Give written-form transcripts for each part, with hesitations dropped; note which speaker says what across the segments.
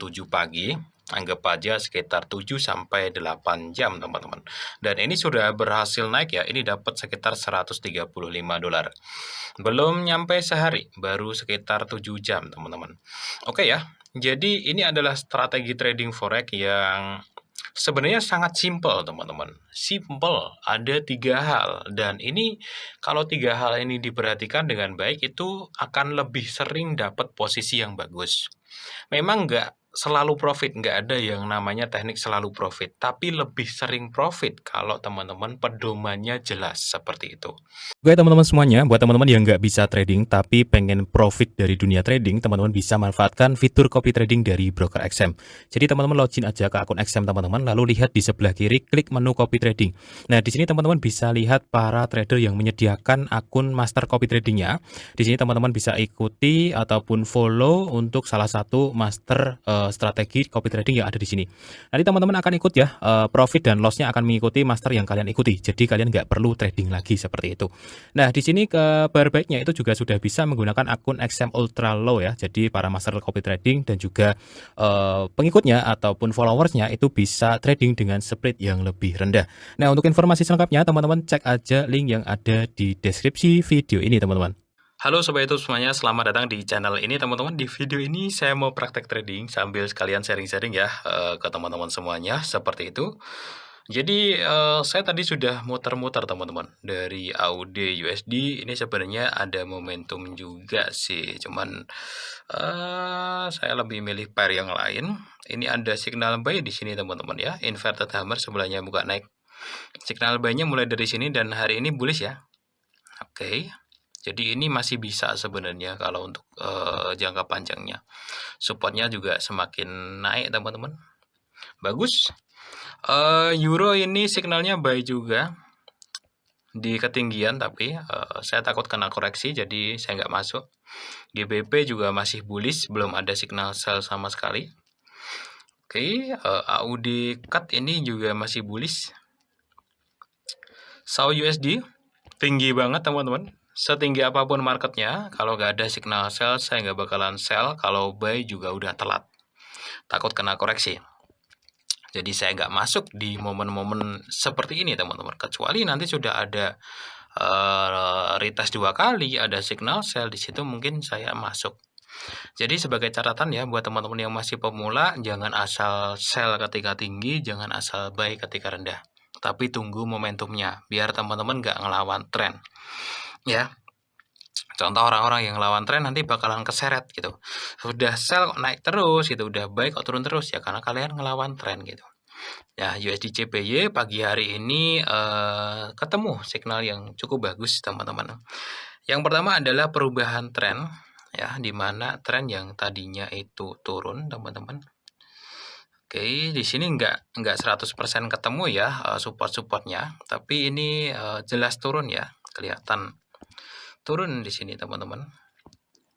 Speaker 1: 7 pagi, anggap aja sekitar 7 sampai 8 jam teman-teman. Dan ini sudah berhasil naik ya, ini dapat sekitar 135 dolar. Belum nyampe sehari, baru sekitar 7 jam teman-teman. Oke ya, jadi ini adalah strategi trading forex yang sebenarnya sangat simpel teman-teman. Simple, ada 3 hal. Dan ini kalau 3 hal ini diperhatikan dengan baik itu akan lebih sering dapat posisi yang bagus. Memang nggak selalu profit, nggak ada yang namanya teknik selalu profit, tapi lebih sering profit kalau teman-teman pedomannya jelas seperti itu. Oke teman-teman semuanya, buat teman-teman yang nggak bisa trading tapi pengen profit dari dunia trading, teman-teman bisa manfaatkan fitur copy trading dari broker XM. Jadi teman-teman login aja ke akun XM teman-teman, lalu lihat di sebelah kiri, klik menu copy trading. Nah di sini teman-teman bisa lihat para trader yang menyediakan akun master copy tradingnya. Di sini teman-teman bisa ikuti ataupun follow untuk salah satu master strategi copy trading yang ada di sini. Nanti teman-teman akan ikut ya, profit dan lossnya akan mengikuti master yang kalian ikuti. Jadi kalian nggak perlu trading lagi seperti itu. Nah, di sini kabar baiknya itu juga sudah bisa menggunakan akun XM Ultra Low ya. Jadi para master copy trading dan juga pengikutnya ataupun followersnya itu bisa trading dengan spread yang lebih rendah. Nah, untuk informasi selengkapnya teman-teman cek aja link yang ada di deskripsi video ini teman-teman. Halo Sobat YouTube semuanya, selamat datang di channel ini teman-teman. Di video ini saya mau praktek trading sambil sekalian sharing-sharing ya ke teman-teman semuanya, seperti itu. Jadi saya tadi sudah muter-muter teman-teman dari AUD USD. Ini sebenarnya ada momentum juga sih, cuman saya lebih milih pair yang lain. Ini ada signal buy di sini teman-teman ya, inverted hammer sebelahnya buka naik. Signal buy-nya mulai dari sini dan hari ini bullish ya. Oke. Jadi ini masih bisa sebenarnya kalau untuk jangka panjangnya. Supportnya juga semakin naik teman-teman. Bagus. Euro ini signalnya buy juga di ketinggian, tapi saya takut kena koreksi jadi saya nggak masuk. GBP juga masih bullish, belum ada signal sell sama sekali. Oke, AUD cut ini juga masih bullish. SAU USD tinggi banget teman-teman, setinggi apapun marketnya, kalau nggak ada signal sell saya nggak bakalan sell, kalau buy juga udah telat, takut kena koreksi. Jadi saya nggak masuk di momen-momen seperti ini teman-teman, kecuali nanti sudah ada retest 2 kali, ada signal sell di situ mungkin saya masuk. Jadi sebagai catatan ya buat teman-teman yang masih pemula, jangan asal sell ketika tinggi, jangan asal buy ketika rendah. Tapi tunggu momentumnya, biar teman-teman nggak ngelawan tren. Ya, contoh orang-orang yang ngelawan tren nanti bakalan keseret gitu. Sudah sell kok naik terus gitu, udah buy kok turun terus ya karena kalian ngelawan tren gitu. Ya, USD CPY pagi hari ini ketemu signal yang cukup bagus teman-teman. Yang pertama adalah perubahan tren ya, di mana tren yang tadinya itu turun teman-teman. Oke, di sini nggak 100% ketemu ya support-supportnya, tapi ini jelas turun ya, kelihatan turun di sini teman-teman.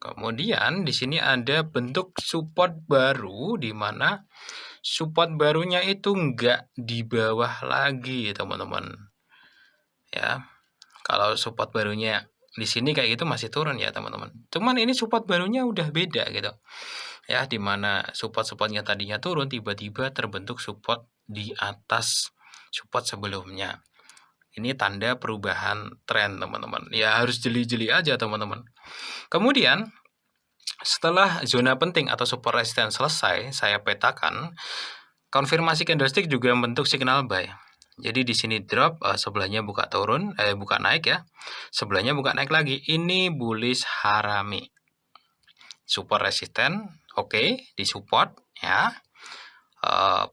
Speaker 1: Kemudian di sini ada bentuk support baru di mana support barunya itu nggak di bawah lagi teman-teman. Ya, kalau support barunya di sini kayak gitu masih turun ya teman-teman. Cuman ini support barunya udah beda gitu. Ya, di mana support-supportnya tadinya turun tiba-tiba terbentuk support di atas support sebelumnya. Ini tanda perubahan tren teman-teman. Ya harus jeli-jeli aja teman-teman. Kemudian setelah zona penting atau support resistance selesai, saya petakan konfirmasi candlestick juga membentuk signal buy. Jadi di sini drop, sebelahnya buka turun, buka naik ya. Sebelahnya buka naik lagi. Ini bullish harami. Support resisten, oke, di support ya.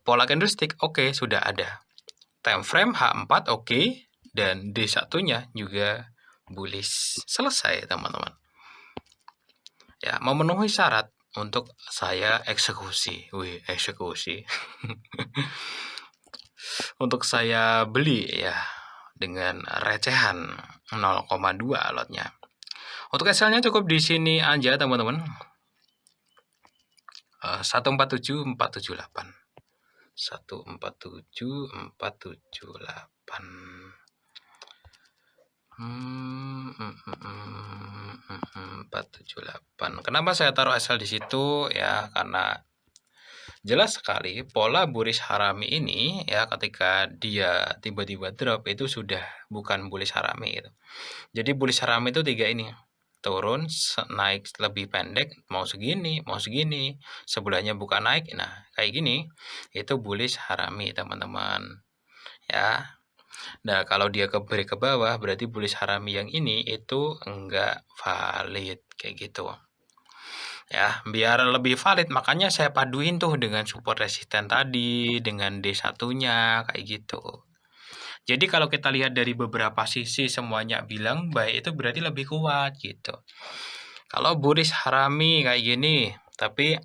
Speaker 1: Pola candlestick oke, sudah ada. Time frame H4 oke, dan D1-nya juga bullish. Selesai teman-teman. Ya, memenuhi syarat untuk saya eksekusi. Wih, eksekusi. Untuk saya beli ya dengan recehan 0,2 lotnya. Untuk SL-nya cukup di sini aja teman-teman. 147478. 147478. 478. Kenapa saya taruh SL di situ ya, karena Jelas sekali pola bullish harami ini ya ketika dia tiba-tiba drop itu sudah bukan bullish harami gitu. Jadi bullish harami itu 3 ini, turun, naik lebih pendek, mau segini, sebelahnya buka naik, nah kayak gini, itu bullish harami teman-teman, ya. Nah kalau dia ke-break ke bawah berarti bullish harami yang ini itu enggak valid, kayak gitu. Ya, biar lebih valid makanya saya paduin tuh dengan support resisten tadi, dengan D1-nya, kayak gitu. Jadi kalau kita lihat dari beberapa sisi semuanya bilang baik itu berarti lebih kuat gitu. Kalau bullish harami kayak gini, tapi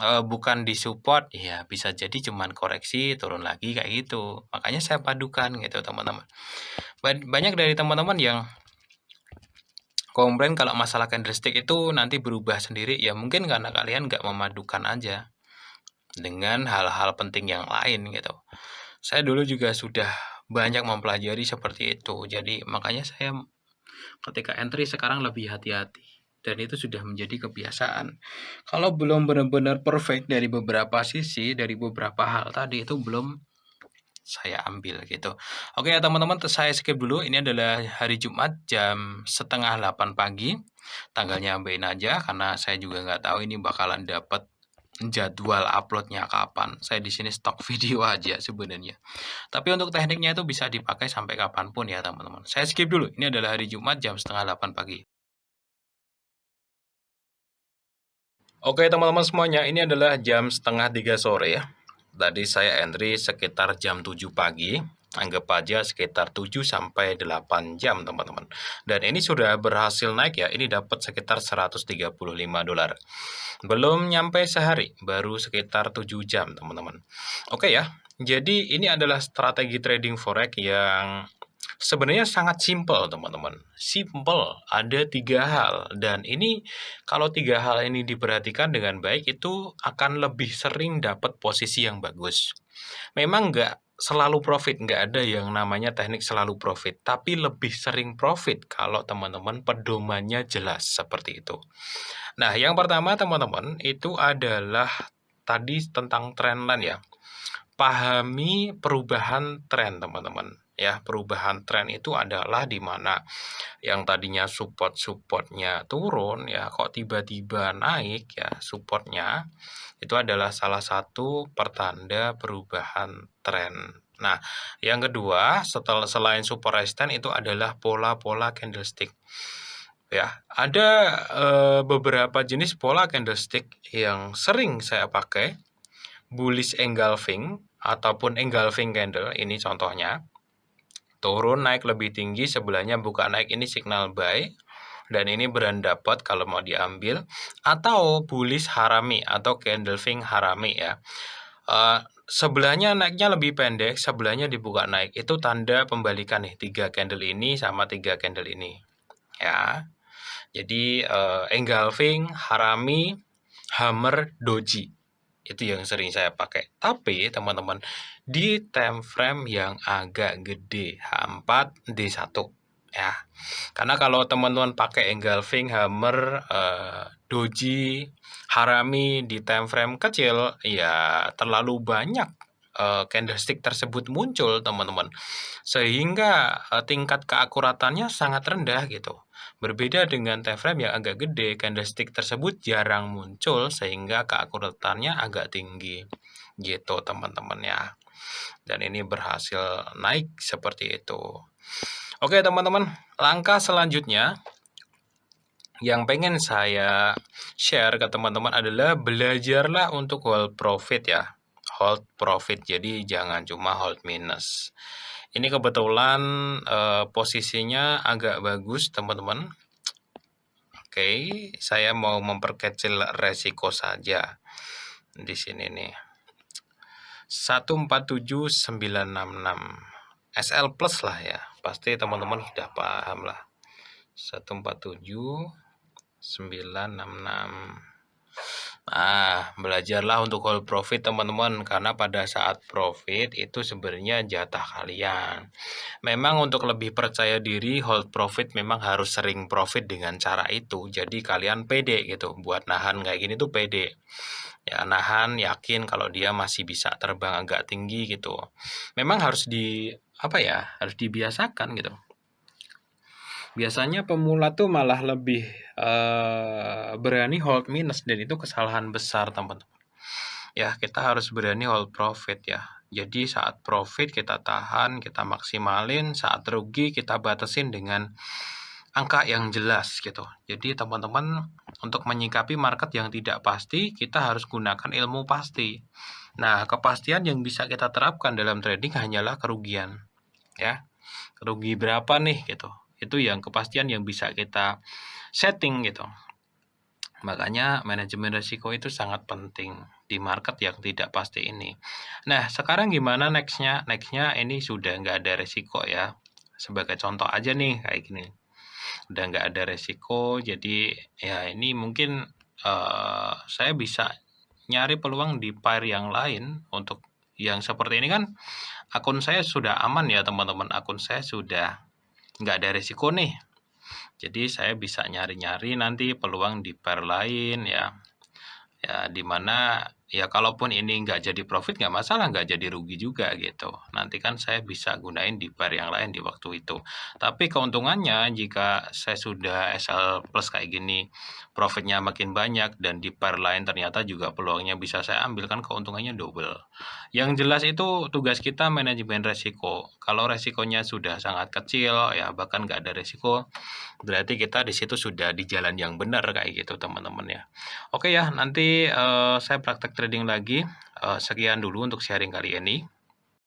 Speaker 1: bukan di-support, ya bisa jadi cuman koreksi turun lagi kayak gitu. Makanya saya padukan gitu teman-teman. Banyak dari teman-teman yang komplain kalau masalah candlestick itu nanti berubah sendiri, ya mungkin karena kalian nggak memadukan aja dengan hal-hal penting yang lain gitu. Saya dulu juga sudah banyak mempelajari seperti itu, jadi makanya saya ketika entry sekarang lebih hati-hati dan itu sudah menjadi kebiasaan. Kalau belum benar-benar perfect dari beberapa sisi, dari beberapa hal tadi itu belum saya ambil gitu. Oke ya teman-teman, saya skip dulu. Ini adalah hari Jumat jam setengah 8 pagi. Tanggalnya ambain aja karena saya juga nggak tahu ini bakalan dapat jadwal uploadnya kapan. Saya di sini stok video aja sebenarnya. Tapi untuk tekniknya itu bisa dipakai sampai kapanpun ya teman-teman. Saya skip dulu. Ini adalah hari Jumat jam setengah 8 pagi. Oke teman-teman semuanya, ini adalah jam setengah 3 sore ya. Tadi saya entry sekitar jam 7 pagi, anggap aja sekitar 7 sampai 8 jam teman-teman. Dan ini sudah berhasil naik ya, ini dapat sekitar 135 dolar. Belum nyampe sehari, baru sekitar 7 jam teman-teman. Oke ya, jadi ini adalah strategi trading forex yang sebenarnya sangat simpel teman-teman. Simpel, ada 3 hal. Dan ini kalau 3 hal ini diperhatikan dengan baik itu akan lebih sering dapat posisi yang bagus. Memang nggak selalu profit, nggak ada yang namanya teknik selalu profit. Tapi lebih sering profit kalau teman-teman pedomannya jelas seperti itu. Nah yang pertama teman-teman itu adalah tadi tentang trendline ya. Pahami perubahan tren teman-teman. Ya, perubahan tren itu adalah di mana yang tadinya support-supportnya turun ya kok tiba-tiba naik ya supportnya itu adalah salah satu pertanda perubahan tren. Nah, yang kedua selain support resistance itu adalah pola-pola candlestick. Ya, ada beberapa jenis pola candlestick yang sering saya pakai, bullish engulfing ataupun engulfing candle, ini contohnya. Turun naik lebih tinggi, sebelahnya buka naik, ini signal buy. Dan ini brand dapat kalau mau diambil. Atau bullish harami atau candlefing harami ya. Sebelahnya naiknya lebih pendek, sebelahnya dibuka naik. Itu tanda pembalikan nih, 3 candle ini sama 3 candle ini. Ya. Jadi engulfing, harami, hammer, doji. Itu yang sering saya pakai. Tapi teman-teman, di time frame yang agak gede, H4, D1 ya. Karena kalau teman-teman pakai engulfing, hammer, doji, harami di time frame kecil, ya terlalu banyak candlestick tersebut muncul teman-teman. Sehingga tingkat keakuratannya sangat rendah gitu. Berbeda dengan time frame yang agak gede, candlestick tersebut jarang muncul sehingga keakuratannya agak tinggi. Gitu teman-teman ya. Dan ini berhasil naik seperti itu. Oke teman-teman, langkah selanjutnya yang pengen saya share ke teman-teman adalah belajarlah untuk hold profit ya. Hold profit, jadi jangan cuma hold minus. Ini kebetulan posisinya agak bagus teman-teman. Oke, saya mau memperkecil resiko saja di sini nih. 147966 SL plus lah ya. Pasti teman-teman sudah paham lah. 147966. Nah, belajarlah untuk hold profit teman-teman, karena pada saat profit itu sebenarnya jatah kalian. Memang untuk lebih percaya diri hold profit memang harus sering profit dengan cara itu. Jadi kalian pede gitu, buat nahan kayak gini tuh pede. Ya nahan, yakin kalau dia masih bisa terbang agak tinggi gitu. Memang harus harus dibiasakan gitu. Biasanya pemula tuh malah lebih, berani hold minus dan itu kesalahan besar, teman-teman. Ya, kita harus berani hold profit ya. Jadi saat profit kita tahan, kita maksimalin, saat rugi kita batasin dengan angka yang jelas gitu. Jadi teman-teman untuk menyikapi market yang tidak pasti, kita harus gunakan ilmu pasti. Nah, kepastian yang bisa kita terapkan dalam trading hanyalah kerugian ya. Rugi berapa nih gitu. Itu yang kepastian yang bisa kita setting gitu. Makanya manajemen risiko itu sangat penting di market yang tidak pasti ini. Nah, sekarang gimana nextnya? Nextnya ini sudah nggak ada risiko ya. Sebagai contoh aja nih kayak gini. Udah nggak ada risiko, jadi ya ini mungkin saya bisa nyari peluang di pair yang lain untuk yang seperti ini kan akun saya sudah aman ya teman-teman. Akun saya sudah nggak ada risiko nih. Jadi saya bisa nyari-nyari nanti peluang di pair lain ya. Ya di mana ya kalaupun ini nggak jadi profit nggak masalah, nggak jadi rugi juga gitu. Nanti kan saya bisa gunain di pair yang lain di waktu itu. Tapi keuntungannya jika saya sudah SL plus kayak gini, profitnya makin banyak dan di pair lain ternyata juga peluangnya bisa saya ambil kan keuntungannya double. Yang jelas itu tugas kita manajemen resiko. Kalau resikonya sudah sangat kecil ya bahkan nggak ada resiko, berarti kita di situ sudah di jalan yang benar kayak gitu teman-teman ya. Oke ya, nanti saya praktek trading lagi. Sekian dulu untuk sharing kali ini.